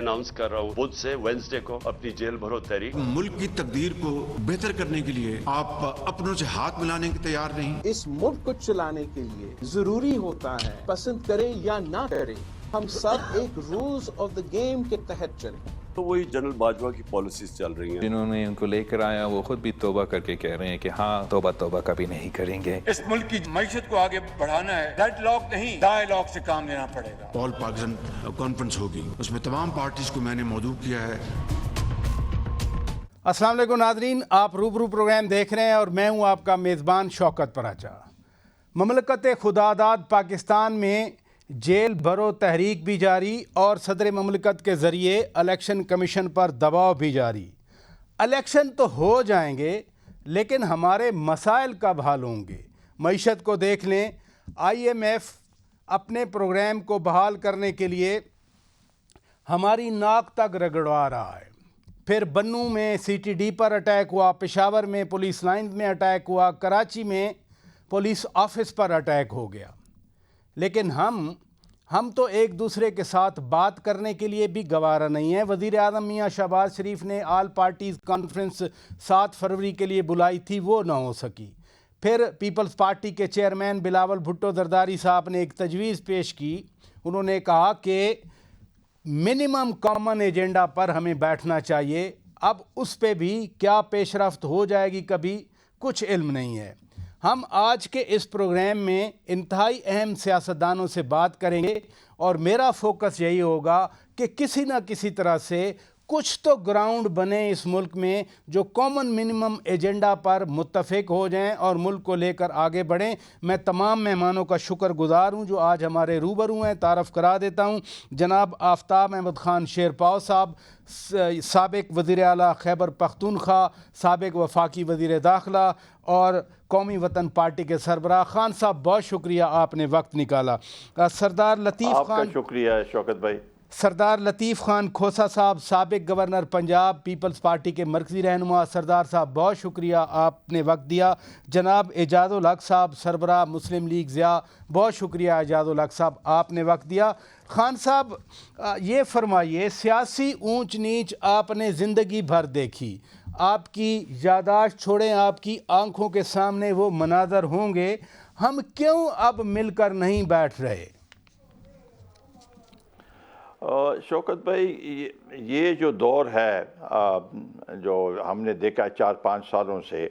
Announce कर रहा हूँ बुध से वेडनेसडे को अपनी जेल भरो तहरीक। मुल्क की तकदीर को बेहतर करने के लिए आप अपनों से हाथ मिलाने के तैयार नहीं। इस मुल्क को चलाने के लिए जरूरी होता है पसंद करें या ना करें, हम सब एक रूल्स ऑफ द गेम के तहत चलें। तो वही जनरल बाजवा की पॉलिसीज चल रही हैं। जिन्होंने उनको लेकर आया वो खुद भी तौबा करके कह रहे हैं कि हाँ तौबा तौबा कभी नहीं करेंगे। इस मुल्क की मईशत को आगे बढ़ाना है, डेडलॉक नहीं डायलॉग से काम लेना पड़ेगा। ऑल पाकिस्तान कॉन्फ्रेंस होगी, उसमें तमाम पार्टीज को मैंने मौजू किया है। अस्सलाम वालेकुम नाजरीन, आप रूबरू प्रोग्राम देख रहे हैं और मैं हूं आपका मेज़बान शौकत पराचा। ममलकत खुदादाद पाकिस्तान में जेल भरो तहरीक भी जारी और सदर ममलकत के ज़रिए इलेक्शन कमीशन पर दबाव भी जारी। इलेक्शन तो हो जाएंगे लेकिन हमारे मसाइल कब हल होंगे? मईशत को देख लें, IMF अपने प्रोग्राम को बहाल करने के लिए हमारी नाक तक रगड़वा रहा है। फिर बन्नू में CTD पर अटैक हुआ, पेशावर में पुलिस लाइन में अटैक हुआ, कराची में पुलिस ऑफिस पर अटैक हो गया। लेकिन हम तो एक दूसरे के साथ बात करने के लिए भी गवारा नहीं है। वज़ीर आज़म मियाँ शहबाज शरीफ ने आल पार्टीज़ कॉन्फ्रेंस 7 फरवरी के लिए बुलाई थी, वो ना हो सकी। फिर पीपल्स पार्टी के चेयरमैन बिलावल भुट्टो जरदारी साहब ने एक तजवीज़ पेश की। उन्होंने कहा कि मिनिमम कॉमन एजेंडा पर हमें बैठना चाहिए। अब उस पे भी क्या पेशरफ्त हो जाएगी कभी, कुछ इल्म नहीं है। हम आज के इस प्रोग्राम में इंतहाई अहम सियासतदानों से बात करेंगे और मेरा फोकस यही होगा कि किसी न किसी तरह से कुछ तो ग्राउंड बने इस मुल्क में जो कॉमन मिनिमम एजेंडा पर मुत्तफिक हो जाएं और मुल्क को लेकर आगे बढ़ें। मैं तमाम मेहमानों का शुक्रगुजार हूं जो आज हमारे रूबरू हैं। तारफ़ करा देता हूं, जनाब आफ्ताब अहमद ख़ान शेरपाव साहब, साबिक़ वज़ीर आला खैबर पख्तूनख्वा, साबिक़ वफाकी वज़ीर दाखिला और कौमी वतन पार्टी के सरबराह। खान साहब बहुत शुक्रिया आपने वक्त निकाला। सरदार लतीफ़ खान, शुक्रिया शौकत भाई। सरदार लतीफ़ खान खोसा साहब, साबिक़ गवर्नर पंजाब, पीपल्स पार्टी के मरकज़ी रहनुमा, सरदार साहब बहुत शुक्रिया आपने वक्त दिया। जनाब एजाज़ुल हक साहब, सरबराह मुस्लिम लीग ज़िया, बहुत शुक्रिया एजाज़ुल हक साहब आपने वक्त दिया। खान साहब ये फरमाइए, सियासी ऊंच नीच आपने ज़िंदगी भर देखी, आपकी यादाश्त छोड़ें, आपकी आंखों के सामने वो मनाज़र होंगे, हम क्यों अब मिलकर नहीं बैठ रहे? शौकत भाई, ये जो दौर है जो हमने देखा 4-5 सालों से,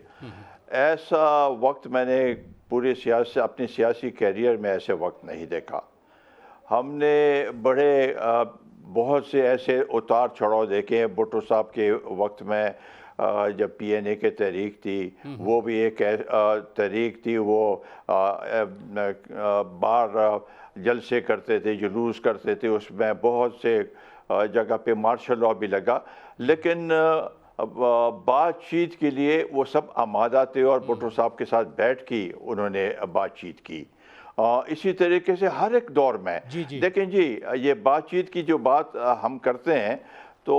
ऐसा वक्त मैंने पूरे अपने सियासी कैरियर में ऐसे वक्त नहीं देखा। हमने बहुत से ऐसे उतार चढ़ाव देखे हैं। भुट्टो साहब के वक्त में जब PNA के तहरीक थी, वो भी एक तहरीक थी, वो बार जलसे करते थे, जुलूस करते थे, उसमें बहुत से जगह पे मार्शल लॉ भी लगा, लेकिन बातचीत के लिए वो सब आमादा थे और भुट्टो साहब के साथ बैठ के उन्होंने बातचीत की। इसी तरीके से हर एक दौर में देखें जी, ये बातचीत की जो बात हम करते हैं तो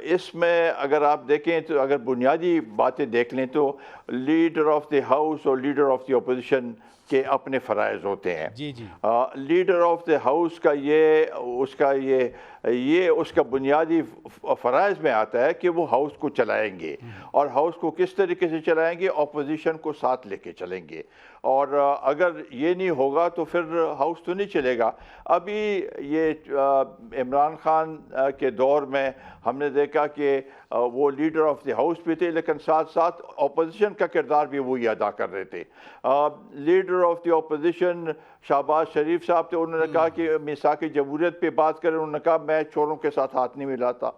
इसमें अगर आप देखें तो अगर बुनियादी बातें देख लें तो लीडर ऑफ द हाउस और लीडर ऑफ द अपोजिशन के अपने फ़राइज़ होते हैं। लीडर ऑफ द हाउस का ये उसका बुनियादी फ़राइज़ में आता है कि वो हाउस को चलाएंगे, और हाउस को किस तरीके से चलाएंगे, अपोजिशन को साथ लेके चलेंगे। और अगर ये नहीं होगा तो फिर हाउस तो नहीं चलेगा। अभी ये इमरान खान के दौर में हमने देखा कि वो लीडर ऑफ द हाउस भी थे, लेकिन साथ साथ अपोजिशन का किरदार भी वही अदा कर रहे थे। Leader of the opposition Shahbaz Sharif साहब थे, उन्होंने कहा कि मिसाक जमहूरियत पे बात करें, उन्होंने कहा मैं चोरों के साथ हाथ नहीं मिलाता।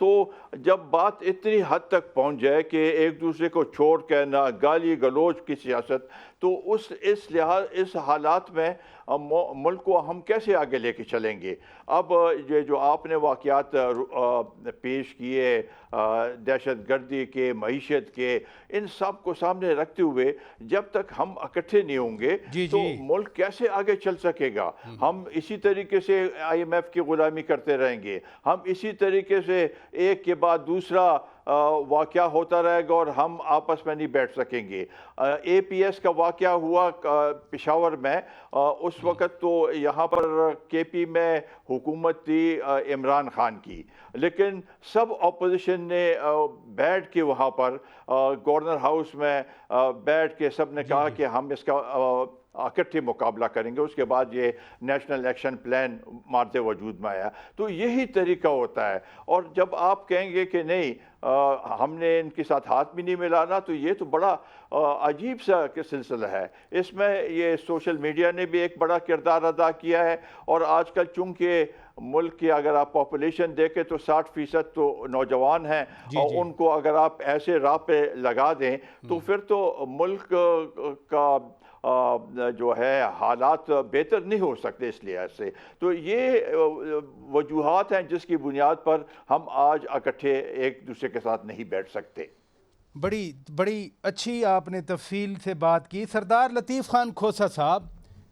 तो जब बात इतनी हद तक पहुंच जाए कि एक दूसरे को चोर कहना, गाली गलौज की सियासत, तो इस हालात में मुल्क को हम कैसे आगे लेके चलेंगे? अब ये जो आपने वाक़यात पेश किए दहशतगर्दी के, मईशत के, इन सब को सामने रखते हुए जब तक हम इकट्ठे नहीं होंगे तो मुल्क कैसे आगे चल सकेगा? हम इसी तरीके से IMF की ग़ुलामी करते रहेंगे, हम इसी तरीके से एक के बाद दूसरा वाक़या होता रहेगा और हम आपस में नहीं बैठ सकेंगे। APS का वाक़या हुआ पेशावर में, उस वक़्त तो यहाँ पर KP में हुकूमत थी इमरान खान की, लेकिन सब अपोजिशन ने बैठ के वहाँ पर गवर्नर हाउस में बैठ के सब ने कहा कि हम इसका इकट्ठे मुकाबला करेंगे। उसके बाद ये नेशनल एक्शन प्लान मारते वजूद में आया। तो यही तरीका होता है। और जब आप कहेंगे कि नहीं हमने इनके साथ हाथ भी नहीं मिलाना, तो ये तो बड़ा अजीब सा सिलसिला है। इसमें ये सोशल मीडिया ने भी एक बड़ा किरदार अदा किया है। और आजकल चूँकि मुल्क की अगर आप पॉपुलेशन देखें तो 60% तो नौजवान हैं, और उनको अगर आप ऐसे राह पे लगा दें तो फिर तो मुल्क का जो है हालात बेहतर नहीं हो सकते। इस लिहाज से तो ये वजूहात हैं जिसकी बुनियाद पर हम आज इकट्ठे एक दूसरे के साथ नहीं बैठ सकते। बड़ी अच्छी आपने तफसील से बात की। सरदार लतीफ़ खान खोसा साहब,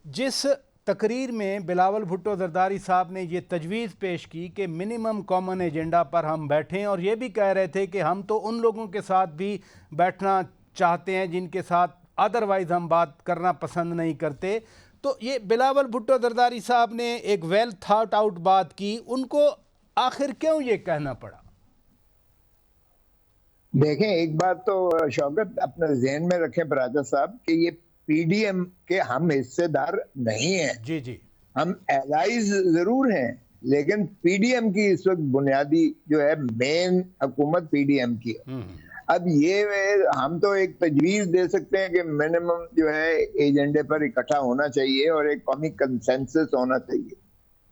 जिस तकरीर में बिलावल भुट्टो जरदारी साहब ने ये तजवीज़ पेश की कि मिनिमम कॉमन एजेंडा पर हम बैठें, और ये भी कह रहे थे कि हम तो उन लोगों के साथ भी बैठना चाहते हैं जिनके साथ अदरवाइज़ हम बात करना पसंद नहीं करते। तो ये बिलावल भुट्टो जरदारी साहब ने एक वेल थॉट आउट बात की, उनको आखिर क्यों ये कहना पड़ा? देखें, एक बात तो शौकत अपने जहन में रखें पराजा साहब कि ये PDM के हम हिस्सेदार नहीं हैं। जी जी, हम एलाइज जरूर हैं, लेकिन PDM की इस वक्त बुनियादी जो है मेन हुकूमत PDM की है। अब ये हम तो एक तजवीज़ दे सकते हैं कि मिनिमम जो है एजेंडे पर इकट्ठा होना चाहिए और एक कौमी कंसेंसस होना चाहिए।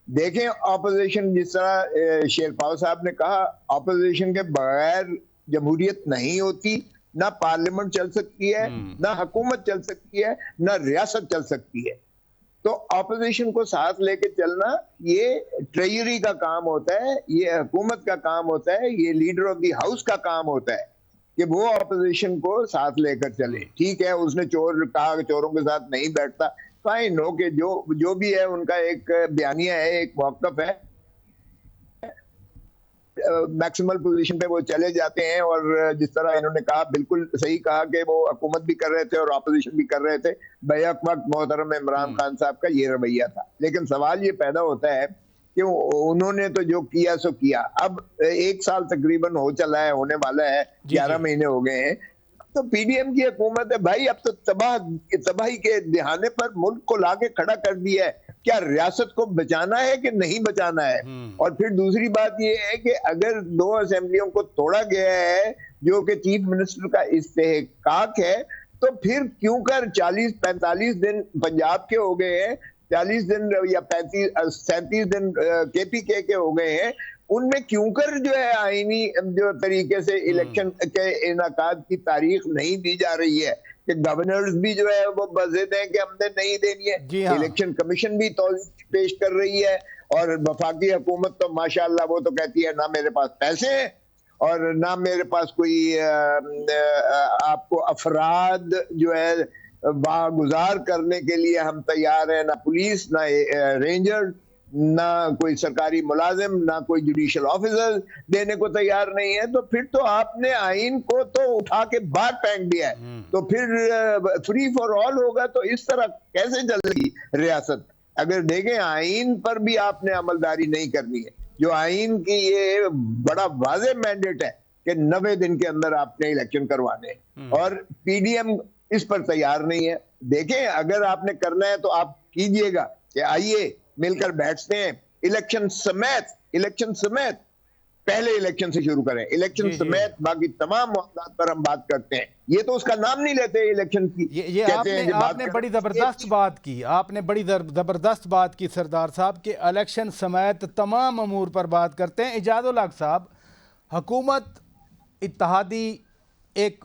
देखें, ऑपोजिशन, जिस तरह शेरपाव साहब ने कहा, ऑपोजिशन के बगैर जमहूरियत नहीं होती, ना पार्लियामेंट चल सकती है, ना हुकूमत चल सकती है, ना रियासत चल सकती है। तो ऑपोजिशन को साथ लेके चलना ये ट्रेजरी का काम होता है, ये हुकूमत का काम होता है, ये लीडर ऑफ द हाउस का काम होता है कि वो ऑपोजिशन को साथ लेकर चले। ठीक है, उसने चोर कहा कि चोरों के साथ नहीं बैठता, फाइन हो कि जो भी है उनका एक बयानिया है, एक मौक़िफ़ है, मैक्सिमल पोजीशन पे वो चले जाते हैं। और जिस तरह इन्होंने कहा, बिल्कुल सही कहा कि वो हुकूमत भी कर रहे थे और ऑपोजिशन भी कर रहे थे, बैक वक्त मोहतरम इमरान खान साहब का ये रवैया था। लेकिन सवाल ये पैदा होता है कि उन्होंने तो जो किया सो किया। अब 1 साल तकरीबन हो चला है, होने वाला है, 11 महीने हो गए हैं। तो PDM की हुकूमत है भाई, अब तो तबाही के दिहाने पर मुल्क को लाके खड़ा कर दिया है। क्या रियासत को बचाना है कि नहीं बचाना है? और फिर दूसरी बात ये है कि अगर 2 असेंबलियों को तोड़ा गया है जो कि चीफ मिनिस्टर का इस्तेहकाक है, तो फिर क्यों कर 40-45 दिन पंजाब के हो गए हैं, 40 दिन या 37 दिन KPK के हो गए हैं, उनमें क्यों कर जो है आईनी जो तरीके से इलेक्शन के इनाकाद की तारीख नहीं दी जा रही है कि गवर्नर्स भी जो है वो बज़िद हैं कि हमने नहीं देनी है। हाँ। इलेक्शन कमीशन भी तौज़ीह पेश कर रही है, और वफाकी हुकूमत तो माशाअल्लाह वो तो कहती है ना मेरे पास पैसे हैं और ना मेरे पास कोई आपको अफराद जो है वागुजार करने के लिए हम तैयार हैं, ना पुलिस, ना रेंजर, ना कोई सरकारी मुलाजिम, ना कोई जुडिशल ऑफिसर देने को तैयार नहीं है। तो फिर तो आपने आइन को तो उठा के बाहर फेंक दिया है। तो फिर फ्री फॉर ऑल होगा, तो इस तरह कैसे चलेगी रियासत? अगर देखें, आइन पर भी आपने अमलदारी नहीं करनी है, जो आइन की ये बड़ा वाज़ेह मैंडेट है कि 90 दिन के अंदर आपने इलेक्शन करवाने, और PDM इस पर तैयार नहीं है। देखें, अगर आपने करना है तो आप कीजिएगा कि आइए मिलकर बैठते हैं, इलेक्शन समेत पहले इलेक्शन से शुरू करें, इलेक्शन समेत बाकी तमाम मामलात पर हम बात करते हैं। ये तो उसका नाम नहीं लेते इलेक्शन की। ये आपने बड़ी जबरदस्त बात की, आपने बड़ी जबरदस्त बात की सरदार साहब के इलेक्शन समेत तमाम अमूर पर बात करते हैं। इजाज़ुल हक साहब, हुकूमत इत्तेहादी एक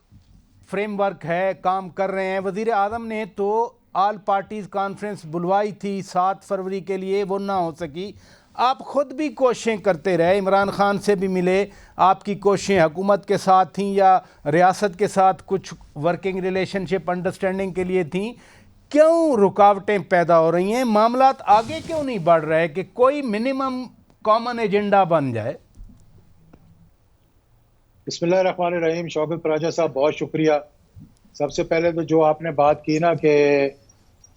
फ्रेमवर्क है, काम कर रहे हैं। वज़ीर आज़म ने तो ऑल पार्टीज़ कॉन्फ्रेंस बुलवाई थी 7 फरवरी के लिए, वो ना हो सकी। आप ख़ुद भी कोशिशें करते रहे, इमरान खान से भी मिले, आपकी कोशिशें हुकूमत के साथ थीं या रियासत के साथ कुछ वर्किंग रिलेशनशिप अंडरस्टैंडिंग के लिए थीं। क्यों रुकावटें पैदा हो रही हैं? मामलात आगे क्यों नहीं बढ़ रहे कि कोई मिनिमम कॉमन एजेंडा बन जाए? बिस्मिल्लाहिर्रहमानिर्रहीम। शौकत पराजा साहब, बहुत शुक्रिया। सबसे पहले तो जो आपने बात की ना कि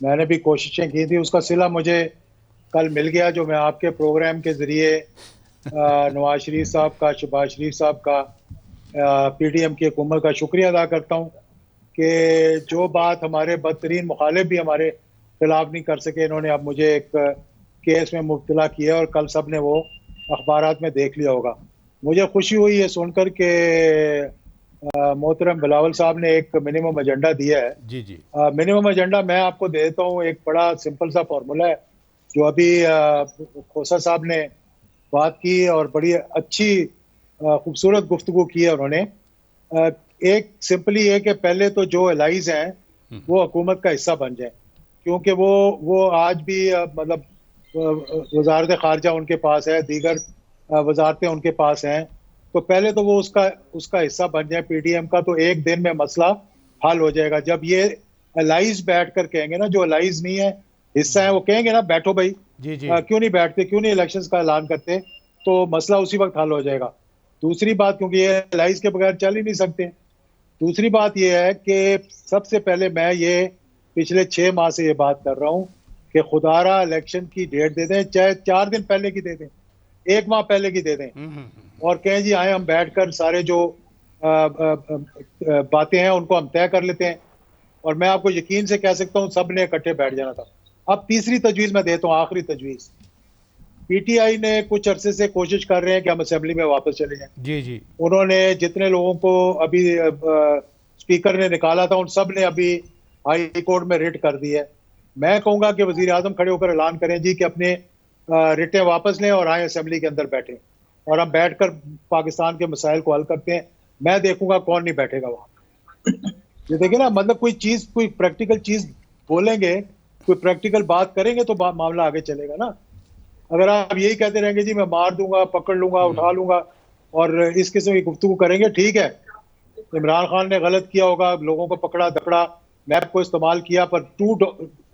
मैंने भी कोशिशें की थी, उसका सिला मुझे कल मिल गया, जो मैं आपके प्रोग्राम के ज़रिए नवाज शरीफ साहब का, शहबाज शरीफ साहब का, PTM की हुकूमत का शुक्रिया अदा करता हूँ कि जो बात हमारे बदतरीन मुखालिफ भी हमारे खिलाफ नहीं कर सके, इन्होंने अब मुझे एक केस में मुब्तला किया और कल सब ने वो अखबारात में देख लिया होगा। मुझे खुशी हुई है सुनकर के मोहतरम बिलावल साहब ने एक मिनिमम एजेंडा दिया है। जी जी। मिनिमम एजेंडा मैं आपको दे देता हूँ। एक बड़ा सिंपल सा फॉर्मूला है जो अभी खोसा साहब ने बात की और बड़ी अच्छी खूबसूरत गुफ्तगू की है उन्होंने। एक सिंपली है कि पहले तो जो एलाइज हैं वो हुकूमत का हिस्सा बन जाए, क्योंकि वो आज भी मतलब वजारत खारजा उनके पास है, दीगर वजारतें उनके पास हैं, तो पहले तो वो उसका हिस्सा बन जाए PTM का, तो एक दिन में मसला हल हो जाएगा। जब ये एलाइज बैठ कर कहेंगे ना, जो एलाइज नहीं है हिस्सा है, वो कहेंगे ना बैठो भाई, जी जी। क्यों नहीं बैठते, क्यों नहीं इलेक्शंस का ऐलान करते, तो मसला उसी वक्त हल हो जाएगा। दूसरी बात, क्योंकि ये एलाइज के बगैर चल ही नहीं सकते। दूसरी बात ये है कि सबसे पहले मैं ये पिछले 6 माह से ये बात कर रहा हूँ कि खुदारा इलेक्शन की डेट दे दें, चाहे 4 दिन पहले की दे दें, 1 माह पहले की दे दें, और कहें जी आए हम बैठकर सारे जो बातें हैं उनको हम तय कर लेते हैं। और मैं आपको यकीन से कह सकता हूँ सब ने इकट्ठे बैठ जाना था। अब तीसरी तजवीज़ मैं देता हूँ, आखिरी तजवीज़। PTI ने कुछ अरसे से कोशिश कर रहे हैं कि हम असेंबली में वापस चले जाएं। जी जी। उन्होंने जितने लोगों को अभी स्पीकर ने निकाला था, उन सब ने अभी हाई कोर्ट में रिट कर दी है। मैं कहूँगा कि वज़ीर आज़म खड़े होकर ऐलान करें जी कि अपने रिटें वापस लें और आए असेंबली के अंदर बैठें, और हम बैठकर पाकिस्तान के मसाइल को हल करते हैं। मैं देखूंगा कौन नहीं बैठेगा वहाँ। ये देखिए ना, मतलब कोई चीज़, कोई प्रैक्टिकल चीज़ बोलेंगे, कोई प्रैक्टिकल बात करेंगे तो मामला आगे चलेगा ना। अगर आप यही कहते रहेंगे जी मैं मार दूंगा, पकड़ लूंगा, उठा लूंगा, और इस किस्म की गुफ्तगू करेंगे, ठीक है, इमरान खान ने गलत किया होगा, लोगों को पकड़ा दकड़ा, मैप को इस्तेमाल किया, पर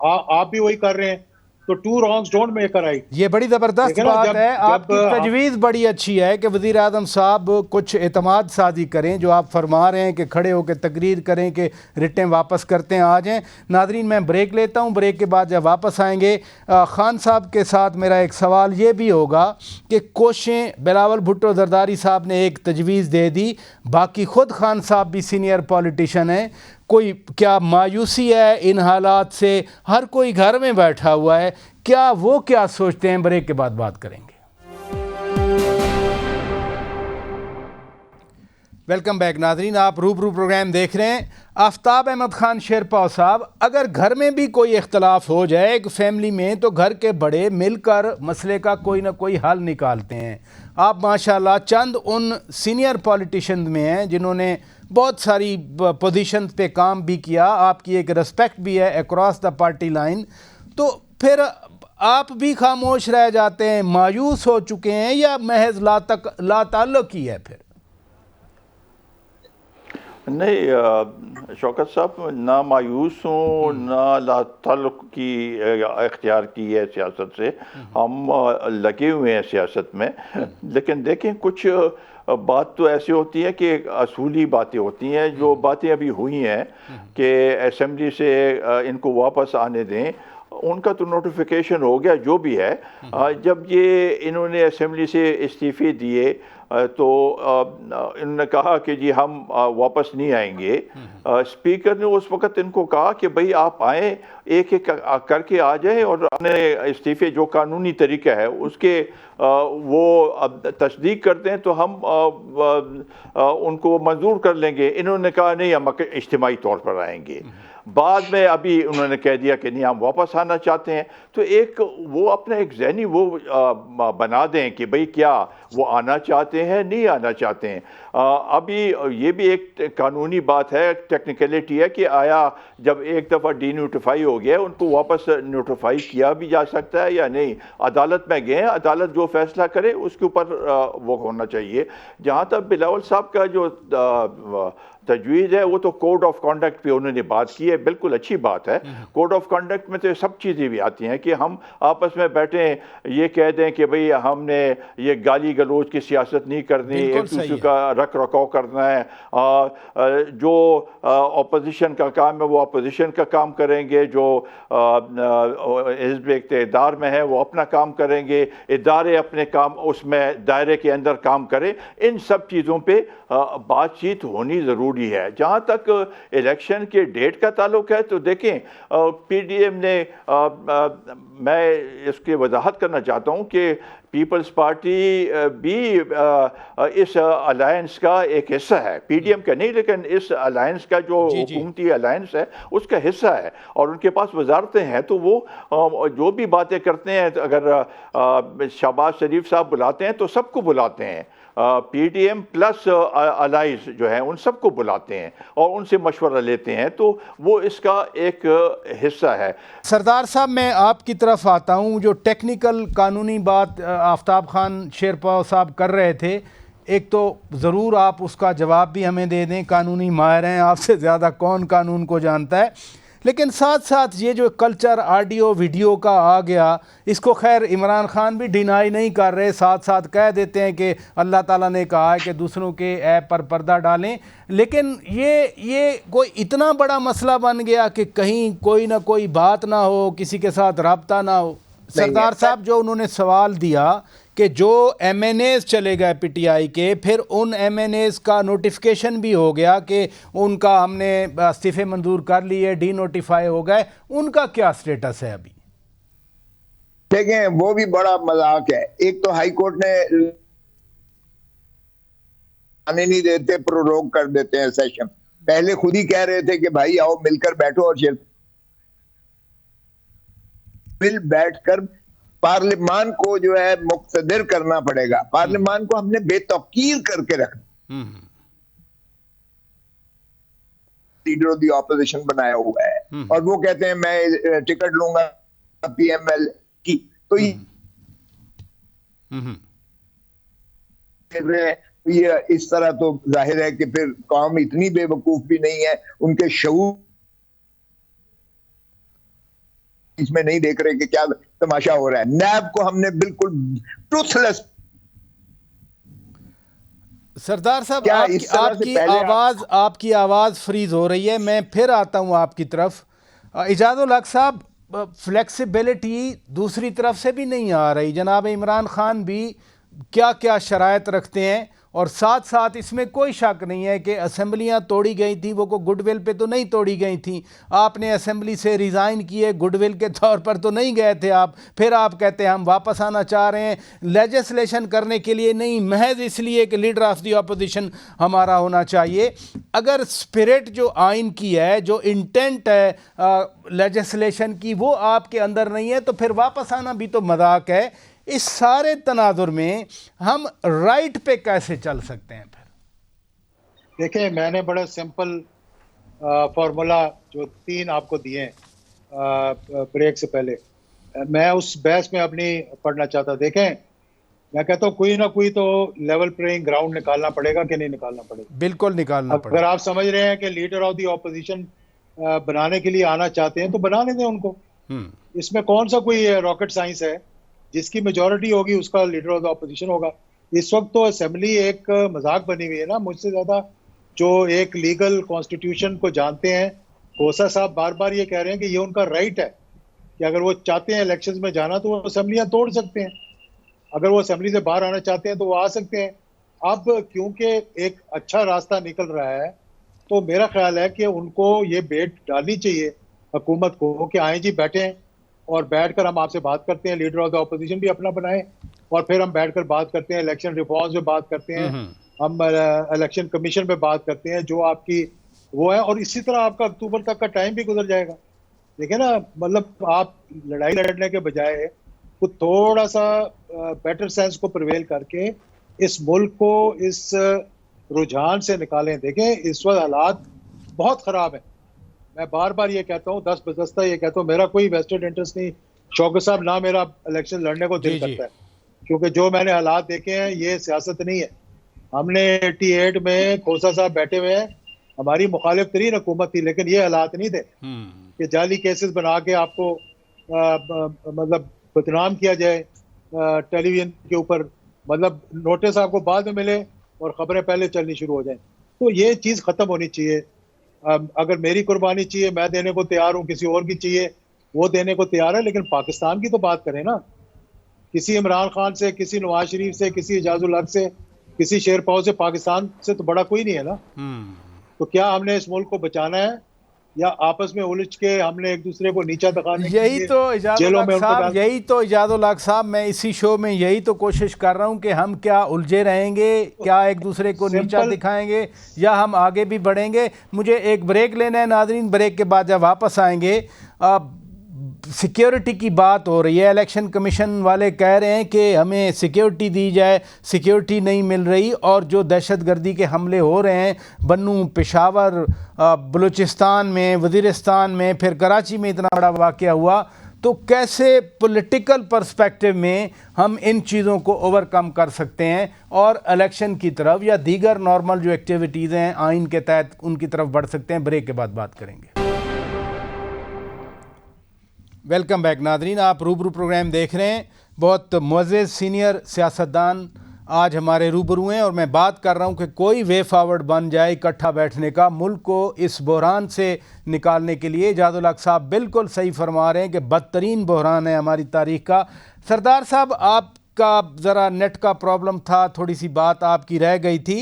आप भी वही कर रहे हैं, तो 2 wrongs don't make a right। ये बड़ी ज़बरदस्त बात है। आपकी तजवीज़ बड़ी अच्छी है कि वज़ीर आज़म साहब कुछ एतमाद साजी करें, जो आप फरमा रहे हैं कि खड़े होकर तकरीर करें कि रिटें वापस करते हैं, आ जाएँ। नाज़रीन, मैं ब्रेक लेता हूँ, ब्रेक के बाद जब वापस आएंगे खान साहब के साथ मेरा एक सवाल ये भी होगा कि कोशें बिलावल भुट्टो जरदारी साहब ने एक तजवीज़ दे दी, बाकी ख़ुद खान साहब भी सीनियर पॉलिटिशियन हैं, कोई क्या मायूसी है इन हालात से? हर कोई घर में बैठा हुआ है, क्या वो क्या सोचते हैं? ब्रेक के बाद बात करेंगे। वेलकम बैक नाजरीन, आप रूबरू प्रोग्राम देख रहे हैं। आफ्ताब अहमद खान शेरपाव साहब, अगर घर में भी कोई इख्तलाफ हो जाए एक फैमिली में, तो घर के बड़े मिलकर मसले का कोई ना कोई हल निकालते हैं। आप माशाल्लाह चंद उन सीनियर पॉलिटिशियन में हैं जिन्होंने बहुत सारी पोजीशन पे काम भी किया, आपकी एक रिस्पेक्ट भी है अक्रॉस द पार्टी लाइन, तो फिर आप भी खामोश रह जाते हैं, मायूस हो चुके हैं, या महज लाताल्लुक ही है? फिर नहीं शौकत साहब, ना मायूस हूँ ना लाताल्लुक की इख्तियार की है सियासत से। हम लगे हुए हैं सियासत में, लेकिन देखें कुछ बात तो ऐसी होती है कि असूली बातें होती हैं। जो बातें अभी हुई हैं कि असेंबली से इनको वापस आने दें, उनका तो नोटिफिकेशन हो गया जो भी है। जब ये इन्होंने असेंबली से इस्तीफ़े दिए तो इन्होंने कहा कि जी हम वापस नहीं आएंगे। स्पीकर ने उस वक्त इनको कहा कि भाई आप आए, एक एक करके आ जाए और अपने इस्तीफ़े जो कानूनी तरीका है उसके वो अब तस्दीक करते हैं तो हम उनको मंजूर कर लेंगे। इन्होंने कहा नहीं, हम इज्तिमाई तौर पर आएंगे। बाद में अभी उन्होंने कह दिया कि नहीं हम वापस आना चाहते हैं। तो एक वो अपना एक ज़हनी वो बना दें कि भाई क्या वो आना चाहते हैं, नहीं आना चाहते हैं। अभी ये भी एक कानूनी बात है, टेक्निकलिटी है कि आया जब एक दफ़ा डी नोटिफाई हो गया उनको वापस नोटिफाई किया भी जा सकता है या नहीं। अदालत में गए, अदालत जो फैसला करे उसके ऊपर वो होना चाहिए। जहाँ तक बिलावल साहब का जो तजवीज़ है वो तो कोड ऑफ कंडक्ट पे उन्होंने बात की है, बिल्कुल अच्छी बात है। कोड ऑफ कंडक्ट में तो सब चीज़ें भी आती हैं कि हम आपस में बैठें, ये कह दें कि भाई हमने ये गाली गलोच की सियासत हिफाजत नहीं करनी, बिल्कुल एक दूसरे सही का रख रखाव करना है। जो अपोजिशन का काम है वो अपोजिशन का काम करेंगे, जो हिज़्ब इक़्तिदार में है वो अपना काम करेंगे, इदारे अपने काम उसमें दायरे के अंदर काम करें। इन सब चीज़ों पे बातचीत होनी ज़रूरी है। जहाँ तक इलेक्शन के डेट का ताल्लुक है तो देखें, पीडीएम ने मैं इसकी वजाहत करना चाहता हूँ कि पीपल्स पार्टी भी इस अलायंस का एक हिस्सा है, पीडीएम का नहीं लेकिन इस अलायंस का जो हुकूमती अलायंस है उसका हिस्सा है, और उनके पास वजारतें हैं। तो वो जो भी बातें करते हैं, अगर शहबाज शरीफ साहब बुलाते हैं तो सबको बुलाते हैं, पीडीएम प्लस अलाइज जो है उन सबको बुलाते हैं और उनसे मशवरा लेते हैं, तो वो इसका एक हिस्सा है। सरदार साहब, मैं आपकी तरफ आता हूँ। जो टेक्निकल कानूनी बात आफ्ताब खान शेरपाव साहब कर रहे थे, एक तो ज़रूर आप उसका जवाब भी हमें दे दें, कानूनी माहिर हैं, आपसे ज़्यादा कौन कानून को जानता है। लेकिन साथ साथ ये जो कल्चर ऑडियो वीडियो का आ गया, इसको खैर इमरान खान भी डिनाई नहीं कर रहे, साथ साथ कह देते हैं कि अल्लाह ताला ने कहा है कि दूसरों के ऐप पर पर्दा डालें। लेकिन ये कोई इतना बड़ा मसला बन गया कि कहीं कोई ना कोई बात ना हो, किसी के साथ रब्ता ना हो। सरदार साहब, जो उन्होंने सवाल दिया कि जो MNAs चले गए पीटीआई के, फिर उन MNAs का नोटिफिकेशन भी हो गया कि उनका हमने इस्तीफे मंजूर कर लिए, डी नोटिफाई हो गए, उनका क्या स्टेटस है अभी? देखें, वो भी बड़ा मजाक है। एक तो हाई कोर्ट ने आने नहीं देते, प्रोरोग कर देते हैं सेशन। पहले खुद ही कह रहे थे कि भाई आओ मिलकर बैठो, और मिल बैठकर पार्लियामान को जो है मुक्तदिर करना पड़ेगा। पार्लियामान को हमने बेतौकीर करके रखना, लीडर ऑफ द ऑपोजिशन बनाया हुआ है, और वो कहते हैं मैं टिकट लूंगा PML की। तो ये इस तरह तो जाहिर है कि फिर कौम इतनी बेवकूफ भी नहीं है, उनके शऊर इसमें नहीं देख रहे कि क्या तमाशा हो रहा है। नैब को हमने बिल्कुल ट्रूथलेस। सरदार साहब, आपकी आवाज़ फ्रीज हो रही है, मैं फिर आता हूँ आपकी तरफ। इजाज़ुल हक साहब, फ्लेक्सिबिलिटी दूसरी तरफ से भी नहीं आ रही। जनाब इमरान खान भी क्या क्या शराइत रखते हैं, और साथ साथ इसमें कोई शक नहीं है कि असेंबलियां तोड़ी गई थी, वो को गुडविल पे तो नहीं तोड़ी गई थी। आपने असेंबली से रिज़ाइन किए, गुडविल के तौर पर तो नहीं गए थे आप। फिर आप कहते हैं हम वापस आना चाह रहे हैं, लेजिस्लेशन करने के लिए नहीं, महज इसलिए कि लीडर ऑफ द अपोजिशन हमारा होना चाहिए। अगर स्पिरिट जो आइन की है, जो इंटेंट है लेजिस्लेशन की, वो आपके अंदर नहीं है, तो फिर वापस आना भी तो मजाक है। इस सारे तनाजुर में हम राइट पे कैसे चल सकते हैं? फिर देखिए, मैंने बड़ा सिंपल फॉर्मूला जो 3 आपको दिए ब्रेक से पहले, मैं उस बहस में अपनी पढ़ना चाहता। देखें, मैं कहता हूँ कोई ना कोई तो लेवल प्लेइंग ग्राउंड निकालना पड़ेगा कि नहीं निकालना पड़ेगा? बिल्कुल निकालना पड़ेगा। अगर आप समझ रहे हैं कि लीडर ऑफ द ऑपोजिशन बनाने के लिए आना चाहते हैं तो बनाने दें उनको। इसमें कौन सा कोई रॉकेट साइंस है? जिसकी मेजॉरिटी होगी उसका लीडर ऑफ द ऑपोजिशन होगा। इस वक्त तो असेंबली एक मजाक बनी हुई है ना। मुझसे ज्यादा जो एक लीगल कॉन्स्टिट्यूशन को जानते हैं, खोसा साहब बार बार ये कह रहे हैं कि ये उनका राइट है कि अगर वो चाहते हैं इलेक्शंस में जाना तो वो असेंबलियां तोड़ सकते हैं, अगर वो असेंबली से बाहर आना चाहते हैं तो वो आ सकते हैं। अब क्योंकि एक अच्छा रास्ता निकल रहा है, तो मेरा ख्याल है कि उनको ये बेट डालनी चाहिए हुकूमत को कि आए जी बैठे और बैठकर हम आपसे बात करते हैं, लीडर ऑफ द ऑपोजिशन भी अपना बनाए, और फिर हम बैठकर बात करते हैं, इलेक्शन रिफॉर्म्स पे बात करते हैं, हम इलेक्शन कमीशन पे बात करते हैं जो आपकी वो है, और इसी तरह आपका अक्टूबर तक का टाइम भी गुजर जाएगा। देखिए ना, मतलब आप लड़ाई लड़ने के बजाय कुछ थोड़ा सा बेटर सेंस को प्रिवेल करके इस मुल्क को इस रुझान से निकालें। देखें, इस वक्त हालात बहुत खराब है। मैं बार बार ये कहता हूँ, 10 बदस्ता ये कहता हूँ, मेरा कोई वेस्टेड इंटरेस्ट नहीं शौकत साहब, ना मेरा इलेक्शन लड़ने को दिल करता है, क्योंकि जो मैंने हालात देखे हैं ये सियासत नहीं है। हमने 88 में खोसा साहब बैठे हुए हैं, हमारी मुखालिफ तरीन हुकूमत थी, लेकिन ये हालात नहीं थे कि जाली केसेस बना के आपको मतलब बदनाम किया जाए टेलीविजन के ऊपर मतलब नोटिस आपको बाद में मिले और खबरें पहले चलनी शुरू हो जाएं। तो ये चीज़ ख़त्म होनी चाहिए। अगर मेरी कुर्बानी चाहिए मैं देने को तैयार हूँ, किसी और की चाहिए वो देने को तैयार है, लेकिन पाकिस्तान की तो बात करें ना। किसी इमरान खान से, किसी नवाज शरीफ से, किसी एजाजुल हक से, किसी शेरपाव से, पाकिस्तान से तो बड़ा कोई नहीं है ना। तो क्या हमने इस मुल्क को बचाना है या आपस में उलझ के हमने एक दूसरे को नीचा दिखाने के यही लिए तो जेलों में इजाजुल हक साहब, मैं इसी शो में यही तो कोशिश कर रहा हूं कि हम क्या उलझे रहेंगे, क्या एक दूसरे को नीचा दिखाएंगे या हम आगे भी बढ़ेंगे। मुझे एक ब्रेक लेना है नाज़रीन, ब्रेक के बाद जब वापस आएंगे सिक्योरिटी की बात हो रही है। इलेक्शन कमीशन वाले कह रहे हैं कि हमें सिक्योरिटी दी जाए, सिक्योरिटी नहीं मिल रही, और जो दहशतगर्दी के हमले हो रहे हैं बन्नू, पेशावर, बलूचिस्तान में, वज़ीरिस्तान में, फिर कराची में इतना बड़ा वाक़या हुआ, तो कैसे पॉलिटिकल पर्सपेक्टिव में हम इन चीज़ों को ओवरकम कर सकते हैं और इलेक्शन की तरफ या दीगर नॉर्मल जो एक्टिविटीज़ हैं आइन के तहत उनकी तरफ बढ़ सकते हैं। ब्रेक के बाद बात करेंगे। वेलकम बैक नादरीन, आप रूबरू प्रोग्राम देख रहे हैं। बहुत मुअज़्ज़ज़ सीनियर सियासतदान आज हमारे रूबरू हैं और मैं बात कर रहा हूं कि कोई वे फॉरवर्ड बन जाए इकट्ठा बैठने का मुल्क को इस बहरान से निकालने के लिए। एजाजुल हक साहब बिल्कुल सही फरमा रहे हैं कि बदतरीन बहरान है हमारी तारीख़ का। सरदार साहब, आपका ज़रा नेट का प्रॉब्लम था, थोड़ी सी बात आपकी रह गई थी।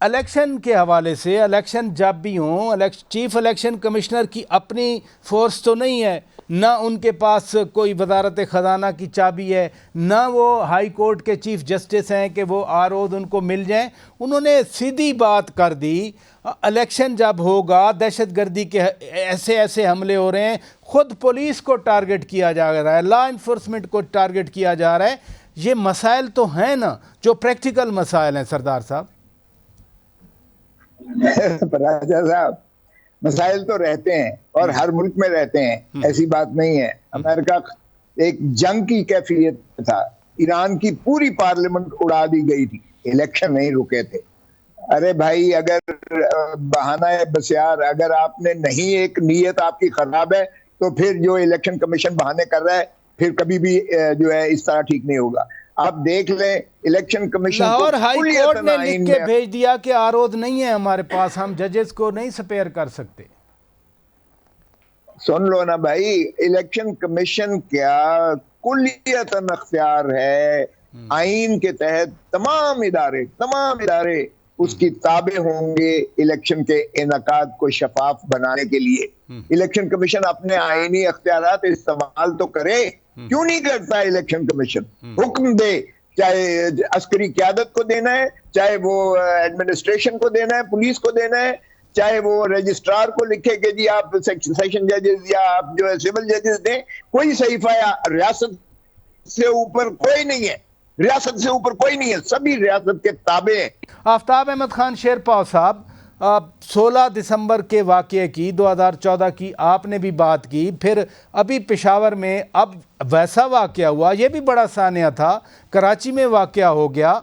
इलेक्शन के हवाले से, इलेक्शन जब भी हों, चीफ इलेक्शन कमिश्नर की अपनी फोर्स तो नहीं है, ना उनके पास कोई वजारत ख़जाना की चाबी है, ना वो हाई कोर्ट के चीफ जस्टिस हैं कि वो आरोद उनको मिल जाएं। उन्होंने सीधी बात कर दी, इलेक्शन जब होगा दहशतगर्दी के ऐसे ऐसे हमले हो रहे हैं, ख़ुद पुलिस को टारगेट किया जा रहा है, लॉ इन्फोर्समेंट को टारगेट किया जा रहा है। ये मसाइल तो हैं ना, जो प्रैक्टिकल मसाइल हैं सरदार साहब। राजा साहब, मसाइल तो रहते हैं और हर मुल्क में रहते हैं, ऐसी बात नहीं है। अमेरिका एक जंग की कैफियत था, ईरान की पूरी पार्लियामेंट उड़ा दी गई थी, इलेक्शन नहीं रुके थे। अरे भाई, अगर बहाना है बस यार, अगर आपने नहीं, एक नीयत आपकी खराब है तो फिर जो इलेक्शन कमीशन बहाने कर रहा है फिर कभी भी जो है इस तरह ठीक नहीं होगा। आप देख लें, election commission Lahore high court ने लिख के भेज दिया कि आरोप नहीं है हमारे पास, हम जजेस को नहीं स्पेयर कर सकते। सुन लो ना भाई, इलेक्शन कमीशन क्या कुल्लियतन अख्तियार है, आइन के तहत तमाम इदारे उसकी ताबे होंगे इलेक्शन के इनकाद को शफाफ बनाने के लिए। इलेक्शन कमीशन अपने आईनी अख्तियारात इस्तेमाल तो करे, क्यों नहीं करता इलेक्शन कमीशन? हुक्म दे, चाहे अस्करी क़यादत को देना है, चाहे वो एडमिनिस्ट्रेशन को देना है, पुलिस को देना है, चाहे वो रजिस्ट्रार को लिखे कि जी आप सेशन जजेस या आप जो है सिविल जजेस दें। कोई सहीफा या रियासत से ऊपर कोई नहीं है, रियासत से ऊपर कोई नहीं है, सभी रियासत के ताबे हैं। आफ्ताब अहमद खान शेरपाव साहब, 16 दिसंबर के वाक़ये की 2014 की आपने भी बात की, फिर अभी पेशावर में अब वैसा वाक़या हुआ, ये भी बड़ा सानिया था, कराची में वाक़या हो गया।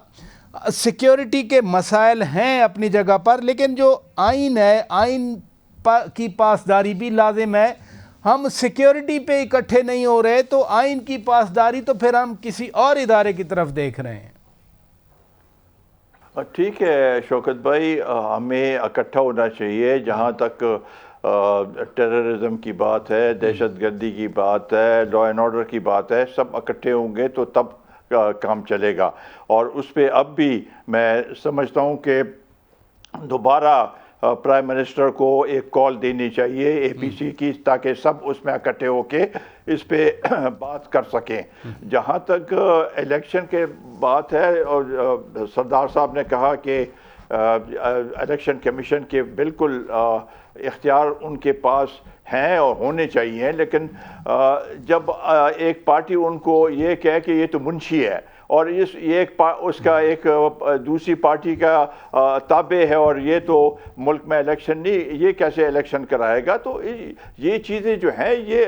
सिक्योरिटी के मसाइल हैं अपनी जगह पर, लेकिन जो आइन है, आइन की पासदारी भी लाजिम है। हम सिक्योरिटी पे इकट्ठे नहीं हो रहे तो आइन की पासदारी तो फिर हम किसी और इदारे की तरफ देख रहे हैं। ठीक है शौकत भाई, हमें इकट्ठा होना चाहिए। जहाँ तक टेररिज्म की बात है, दहशतगर्दी की बात है, लॉ एंड ऑर्डर की बात है, सब इकट्ठे होंगे तो तब काम चलेगा। और उस पर अब भी मैं समझता हूँ कि दोबारा प्राइम मिनिस्टर को एक कॉल देनी चाहिए APC की, ताकि सब उसमें इकट्ठे होके इस पे बात कर सकें। जहाँ तक इलेक्शन के बात है, और सरदार साहब ने कहा कि इलेक्शन कमीशन के बिल्कुल इख्तियार उनके पास हैं और होने चाहिए, लेकिन जब एक पार्टी उनको ये कहे कि ये तो मुंशी है और ये उसका एक दूसरी पार्टी का ताबे है और ये तो मुल्क में इलेक्शन नहीं, ये कैसे इलेक्शन कराएगा? तो ये चीज़ें जो हैं ये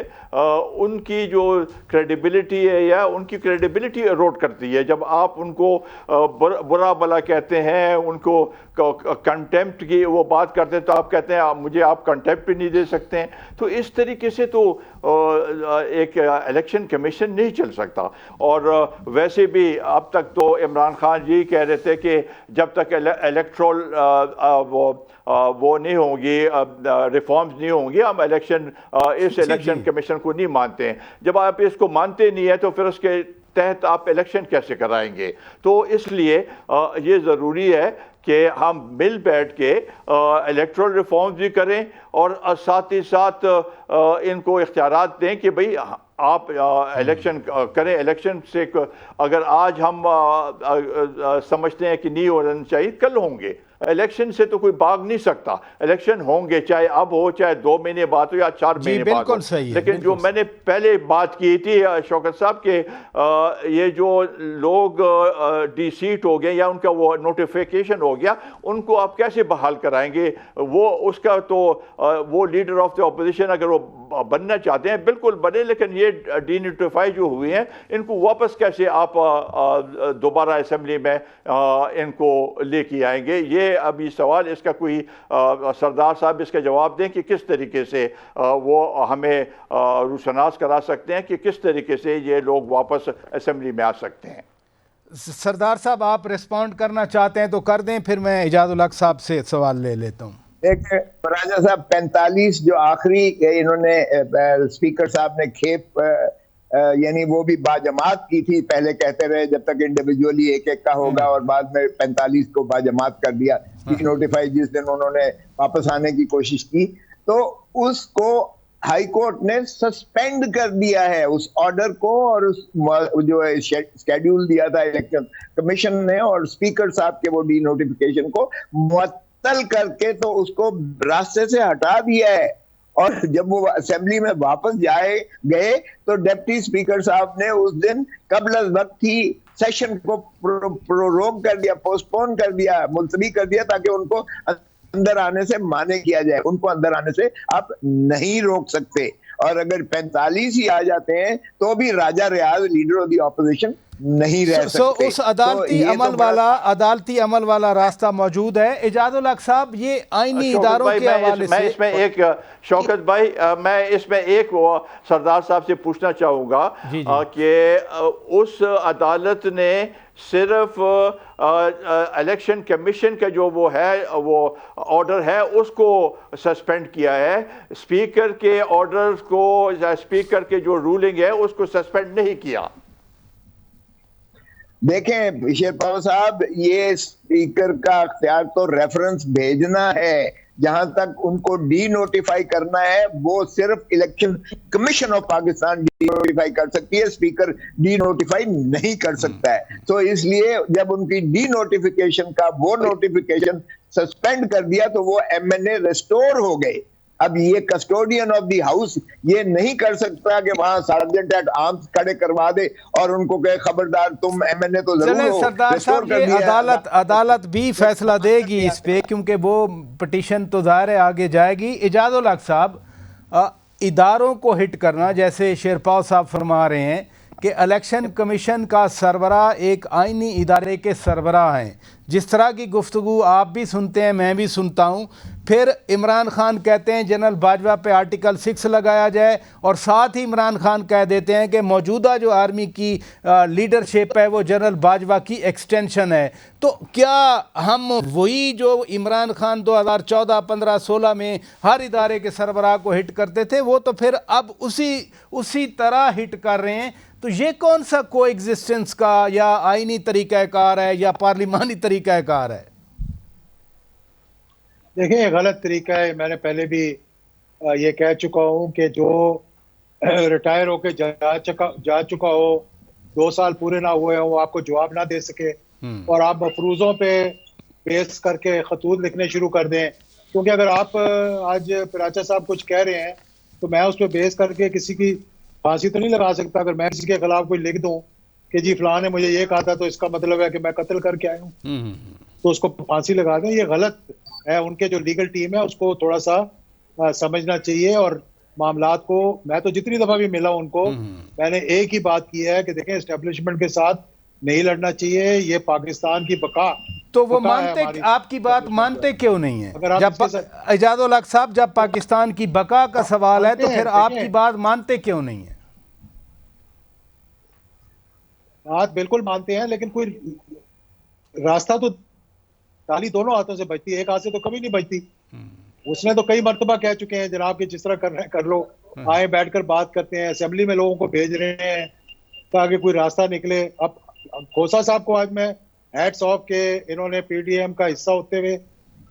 उनकी जो क्रेडिबिलिटी है या उनकी क्रेडिबिलिटी एरोड करती है। जब आप उनको बुरा भला कहते हैं, उनको कंटेम्प्ट की वो बात करते हैं, तो आप कहते हैं मुझे आप कंटेम्प्ट भी नहीं दे सकते हैं। तो इस तरीके से तो एक इलेक्शन कमीशन नहीं चल सकता। और वैसे भी अब तक तो इमरान खान जी कह रहे थे कि जब तक इलेक्ट्रल वो नहीं होंगी, रिफॉर्म्स नहीं होंगी, हम इस इलेक्शन कमीशन को नहीं मानते हैं। जब आप इसको मानते नहीं है तो फिर उसके तहत आप इलेक्शन कैसे कराएंगे? तो इसलिए ये ज़रूरी है कि हम मिल बैठ के इलेक्ट्रल रिफॉर्म्स भी करें और साथ ही साथ इनको इख्तियारात दें कि भाई आप इलेक्शन करें। इलेक्शन से अगर आज हम समझते हैं कि नहीं होना चाहिए, कल होंगे। इलेक्शन से तो कोई भाग नहीं सकता, इलेक्शन होंगे, चाहे अब हो, चाहे 2 महीने बाद हो या 4 महीने बाद हो। लेकिन जो मैंने पहले बात की थी शौकत साहब के ये जो लोग डिसीट हो गए या उनका वो नोटिफिकेशन हो गया, उनको आप कैसे बहाल कराएंगे? वो उसका तो वो लीडर ऑफ द अपोजिशन अगर वो बनना चाहते हैं बिल्कुल बने, लेकिन ये डीनोटिफाई जो हुए हैं इनको वापस कैसे आप दोबारा असेंबली में इनको लेके आएंगे? ये अभी सवाल, इसका कोई सरदार साहब इसका जवाब दें कि किस तरीके से वो हमें रुशनास करा सकते हैं कि किस तरीके से ये लोग वापस असेंबली में आ सकते हैं। सरदार साहब आप रिस्पॉन्ड करना चाहते हैं तो कर दें, फिर मैं इजाज़ुल हक साहब से सवाल ले लेता हूँ। देखिए राजा साहब, 45 जो आखिरी इन्होंने स्पीकर साहब ने खेप यानी वो भी बाजमात की थी। पहले कहते रहे जब तक इंडिविजुअली एक एक का होगा, और बाद में 45 को बाजमात कर दिया। नोटिफाई जिस दिन उन्होंने वापस आने की कोशिश की तो उसको हाई कोर्ट ने सस्पेंड कर दिया है, उस ऑर्डर को, और उस जो शेड्यूल दिया था इलेक्शन कमीशन ने और स्पीकर साहब के वो डी नोटिफिकेशन को मुअत्तल करके तो उसको रास्ते से हटा दिया है। और जब वो असेंबली में वापस गए तो डिप्टी स्पीकर साहब ने उस दिन कबल वक्त ही सेशन को प्रोरोग कर दिया, पोस्टपोन कर दिया, मुलतवी कर दिया, ताकि उनको अंदर आने से माने किया जाए। उनको अंदर आने से आप नहीं रोक सकते। और अगर 45 ही आ जाते हैं तो भी राजा रियाज लीडर ऑफ द ऑपोजिशन नहीं रह सकते। उस अदालती अमल वाला रास्ता मौजूद है। इजाज़ुल हक साहब, ये आईनी इदारों के हवाले से इसमें एक शौकत भाई, मैं इसमें एक सरदार साहब से पूछना चाहूँगा कि उस अदालत ने सिर्फ इलेक्शन कमीशन का जो वो ऑर्डर है उसको सस्पेंड किया है, स्पीकर के ऑर्डर्स को या स्पीकर के जो रूलिंग है उसको सस्पेंड नहीं किया। देखें शेरपाल साहब, ये स्पीकर का अख्तियार तो रेफरेंस भेजना है। जहां तक उनको डी नोटिफाई करना है वो सिर्फ election commission of Pakistan D notify कर सकती है, स्पीकर डी नोटिफाई नहीं कर सकता है। तो इसलिए जब उनकी डी नोटिफिकेशन का वो नोटिफिकेशन सस्पेंड कर दिया तो वो एमएनए रिस्टोर हो गए। अब ये कस्टोडियन ऑफ द हाउस ये नहीं कर सकता कि वहां सार्जेंट एट आर्म्स खड़े करवा दे और उनको कहे खबरदार तुम एमएनए तो जरूर हो। सरदार साहब, ये अदालत भी फैसला देगी इस पे, क्योंकि वो पिटीशन तो ज़ाहिर है आगे जाएगी। इजाज़ुल हक साहब, इदारों को हिट करना, जैसे शेरपाल साहब फरमा रहे हैं कि इलेक्शन कमीशन का सरबराह एक आईनी इदारे के सरबराह हैं, जिस तरह की गुफ्तगू आप भी सुनते हैं मैं भी सुनता हूँ। फिर इमरान खान कहते हैं जनरल बाजवा पे आर्टिकल 6 लगाया जाए, और साथ ही इमरान खान कह देते हैं कि मौजूदा जो आर्मी की लीडरशिप है वो जनरल बाजवा की एक्सटेंशन है। तो क्या हम वही जो इमरान खान 2014, 15, 16 में हर इदारे के सरबराह को हिट करते थे वो तो फिर अब उसी तरह हिट कर रहे हैं? तो ये कौन सा कोएग्जिस्टेंस का या आईनी तरीक़ाकार है या पार्लिमानी तरीक़ाकार है? देखिए, गलत तरीका है। मैंने पहले भी ये कह चुका हूँ कि जो रिटायर होके जा चुका हो, 2 साल पूरे ना हुए हो, आपको जवाब ना दे सके और आप मफरूज़ों पे बेस करके खतूत लिखने शुरू कर दें, क्योंकि अगर आप आज पराचा साहब कुछ कह रहे हैं तो मैं उस पर बेस करके किसी की फांसी तो नहीं लगा सकता। अगर मैं किसी के खिलाफ कोई लिख दूं कि जी फलां ने मुझे ये कहा था तो इसका मतलब है कि मैं कत्ल करके आया हूँ, तो उसको फांसी लगा दें, ये गलत है। उनके जो लीगल टीम है उसको थोड़ा सा समझना चाहिए। और मामलात को, मैं तो जितनी दफा भी मिला उनको, मैंने एक ही बात की है कि देखें, एस्टेब्लिशमेंट के साथ नहीं लड़ना चाहिए। ये पाकिस्तान की बका तो वो पता है मानते, हमारी आपकी बात मानते क्यों नहीं है? अगर आप जब इसके साथ- इजाजुल हक साहब, जब पाकिस्तान की बका का सवाल है तो मानते हैं, फिर देखिए। आपकी बात मानते क्यों नहीं है? बात बिल्कुल मानते हैं, लेकिन कोई रास्ता तो, ताली दोनों हाथों से बजती है, एक हाथ से तो कभी नहीं बजती। उसने तो कई मर्तबा कह चुके हैं जनाब कि जिस तरह कर रहे हैं कर लो, आए बैठकर बात करते हैं, असेंबली में लोगों को भेज रहे हैं ताकि कोई रास्ता निकले। अब खोसा साहब को आज मैं हैट्स ऑफ के इन्होंने पीडीएम का हिस्सा होते हुए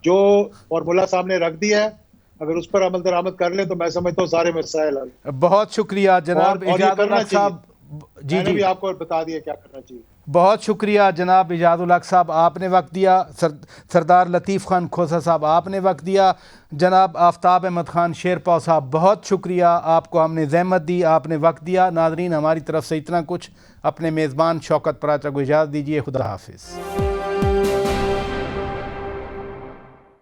जो फॉर्मूला सामने रख दिया है, अगर उस पर अमल दरामद कर ले तो मैं समझता हूँ सारे मसाइल हल। बहुत शुक्रिया जनाब और ये इजाजुल करना हक साहब। जी मैंने जी, भी आपको बता दिया क्या करना चाहिए। बहुत शुक्रिया जनाब इजाजुल हक साहब, आपने वक्त दिया। सरदार लतीफ़ खान खोसा साहब, आपने वक्त दिया। जनाब आफ्ताब अहमद खान शेरपाव साहब, बहुत शुक्रिया, आपको हमने ज़हमत दी, आपने वक्त दिया। नाजरीन, हमारी तरफ से इतना कुछ। अपने मेज़बान शौकत पराचा को इजाज़त दीजिए। खुदा हाफिज़।